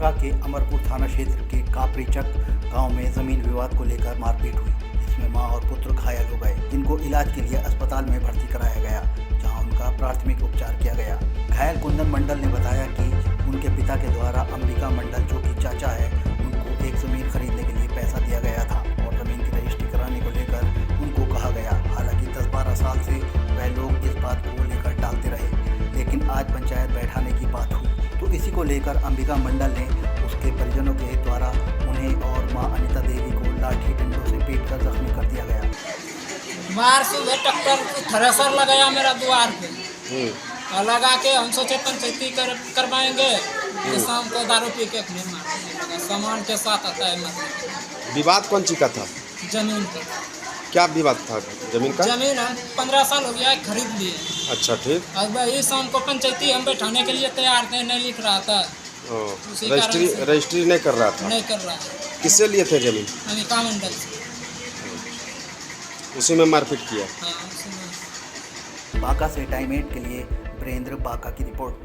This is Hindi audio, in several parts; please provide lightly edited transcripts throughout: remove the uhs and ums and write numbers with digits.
बांका के अमरपुर थाना क्षेत्र के कापरीचक गांव में जमीन विवाद को लेकर मारपीट हुई, जिसमें मां और पुत्र घायल हो गए, जिनको इलाज के लिए अस्पताल में भर्ती कराया गया, जहां उनका प्राथमिक उपचार किया गया। घायल कुंदन मंडल ने बताया कि उनके पिता के द्वारा अंबिका मंडल, जो कि चाचा है, उनको एक जमीन खरीदने के लिए पैसा दिया गया था और जमीन की रजिस्ट्री कराने को लेकर उनको कहा गया। हालांकि 10-12 साल से वह लोग इस बात को लेकर टालते रहे, लेकिन आज पंचायत बैठाने की बात हुई तो इसी को लेकर अंबिका मंडल ने उसके परिजनों के द्वारा उन्हें और मां अनिता देवी को लाठी डंडों से पीटकर जख्मी कर दिया गया। मार सुबह टक्कर थ्रेसर लगाया मेरा द्वार पे और लगा के हम सोचे पंचायती करवाएंगे, शाम को दारू पी के अपने मार सामान के साथ आता है। मतलब विवाद कौन सी का था? जमीन का। क्या विवाद था जमीन का? जमीन 15 साल हो गया खरीद लिए। अच्छा, ठीक। अब वही शाम को पंचायती हम बैठाने के लिए तैयार थे, नहीं लिख रहा था। रजिस्ट्री नहीं कर रहा था? नहीं कर रहा। किससे लिए थे जमीन? अंबिका मंडल से। उसी में मारपीट किया? हाँ, उसी में। बांका से टाइम 8 के लिए वीरेंद्र बांका की रिपोर्ट।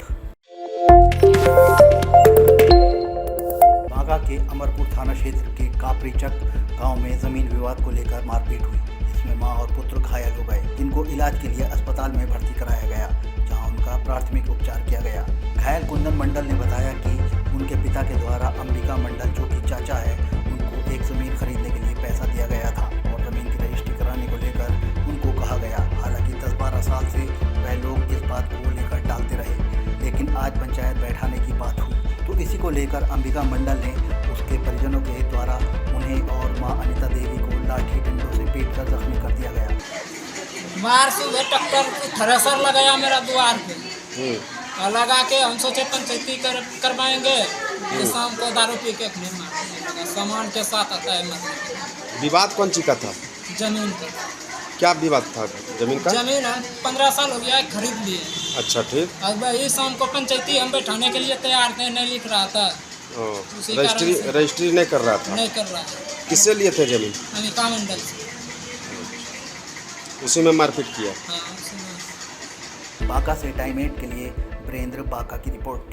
बांका के अमरपुर थाना क्षेत्र के कापरीचक गांव में जमीन विवाद को लेकर मारपीट हुई, जिसमें मां और पुत्र घायल हो गए, जिनको इलाज के लिए अस्पताल में भर्ती कराया गया, जहां उनका प्राथमिक उपचार किया गया। घायल कुंदन मंडल ने बताया कि उनके पिता के द्वारा अंबिका मंडल, जो कि चाचा है, उनको एक जमीन खरीदने के लिए पैसा दिया गया था और जमीन की रजिस्ट्री कराने को लेकर उनको कहा गया। हालांकि 10-12 साल से वह लोग इस बात को लेकर टालते रहे, लेकिन आज पंचायत बैठाने की बात हुई तो इसी को लेकर अंबिका मंडल ने उसके परिजनों के द्वारा उन्हें और मां अनिता देवी को लाठी डंडों से पीटकर जख्मी कर दिया गया। मार सुबह टक्कर थ्रेसर लगाया मेरा द्वार पे और लगा के हम सोचे पंचायती करवाएंगे, शाम को दारू पी के अपने मार सामान के साथ आता है। मतलब विवाद कौन सी का था? जमीन का। क्या विवाद था जमीन का? जमीन 15 साल हो गया खरीद लिए। अच्छा, ठीक। अब वही शाम को पंचायती हम बैठाने के लिए तैयार थे, नहीं लिख रहा था। रजिस्ट्री नहीं कर रहा था? नहीं कर रहा। किससे लिए थे जमीन? अंबिका मंडल से। उसी में मारपीट किया? हाँ, उसी में। बांका से टाइम 8 के लिए वीरेंद्र बांका की रिपोर्ट।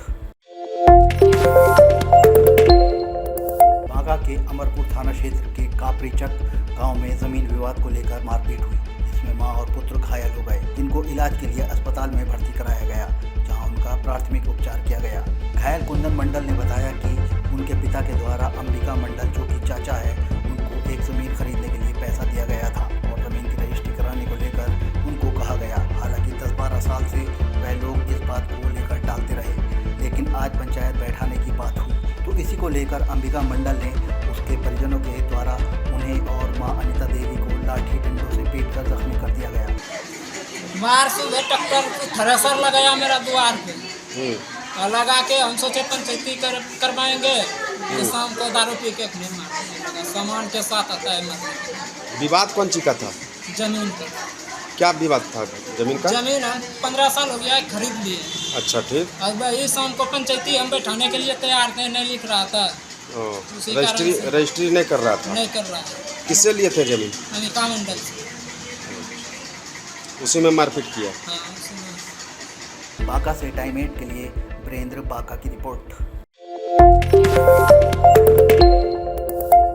बांका के अमरपुर थाना क्षेत्र के कापरीचक गांव में जमीन विवाद को लेकर मारपीट हुई, जिसमें मां और पुत्र घायल हो गए, जिनको इलाज के लिए अस्पताल में भर्ती कराया गया, जहां उनका प्राथमिक उपचार किया गया। घायल कुंदन मंडल ने बताया कि उनके पिता के द्वारा अंबिका मंडल, जो कि चाचा है, उनको एक जमीन खरीदने के लिए पैसा दिया गया था और जमीन की रजिस्ट्री कराने को लेकर उनको कहा गया। हालांकि 10-12 साल से वह लोग इस बात को लेकर टालते रहे, लेकिन आज पंचायत बैठाने की बात हुई तो इसी को लेकर अंबिका मंडल ने उसके परिजनों के द्वारा उन्हें और मां अनिता देवी को लाठी डंडों से पीटकर जख्मी कर दिया गया। मार सुबह टक्कर थ्रेसर लगाया मेरा द्वार पे और लगा के हम सोचे पंचायती करवाएंगे, शाम को दारू पी के अपने मार सामान के साथ आता है। मतलब विवाद कौन सी का था? जमीन का। क्या विवाद था जमीन का? जमीन 15 साल हो गया खरीद लिए। अच्छा, ठीक। अब वही शाम को पंचायती हम बैठाने के लिए तैयार थे, नहीं लिख रहा था। रजिस्ट्री नहीं कर रहा था? नहीं कर रहा। किससे लिए थे जमीन? अंबिका मंडल से। उसी में मारपीट किया? हाँ, उसी में। बांका से टाइम 8 के लिए वीरेंद्र बांका की रिपोर्ट।